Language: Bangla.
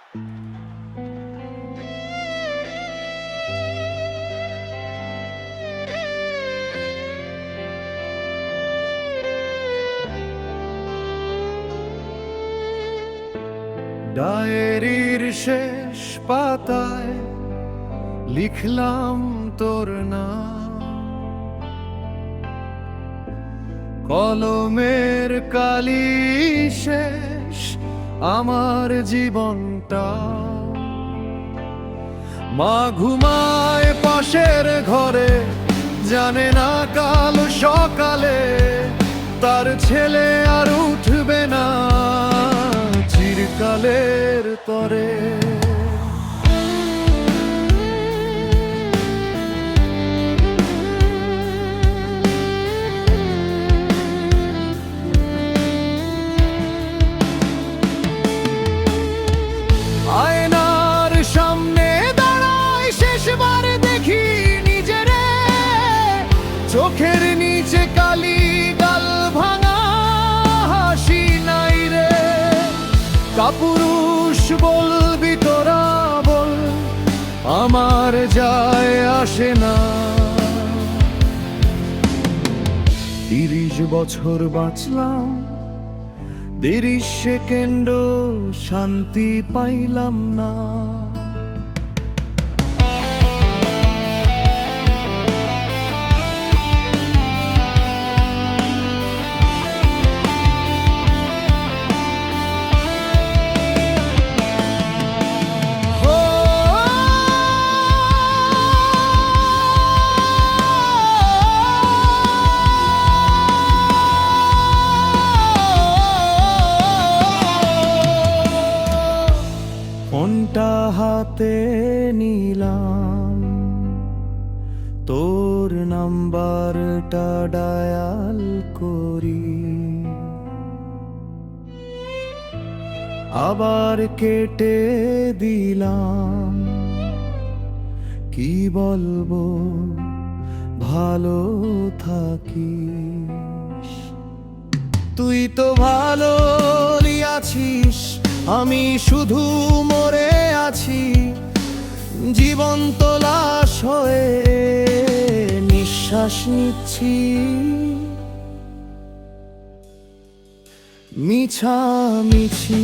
ডায়েরির শেষ পাতায় লিখলাম তোর নাম, কলমের কালি শেষ আমার জীবনটা। মা ঘুমায় পাশের ঘরে, জানে না কাল সকালে তার ছেলে আর উঠবে না চিরকালের তরে। আয়নার সামনে দাঁড়ায় শেষবার দেখি নিজেরে, চোখের নিচে কালি, গাল ভাঙা হাসি নাই রে। কাপুরুষ বলবি তোরা বল, আমার যায় আসে না। 30 বছর বাঁচলাম, 30 সেকেন্ড শান্তি পাইলাম না। ফোনটা হাতে নিলাম, তোর নাম্বারটা ডায়াল করি, আবার কেটে দিলাম। কি বলবো ভালো থাকিস, তুই তো ভালো আছিস, আমি শুধু মরে আছি জীবন্ত লাশ হয়ে নিঃশ্বাস নিচ্ছি। মিছামিছি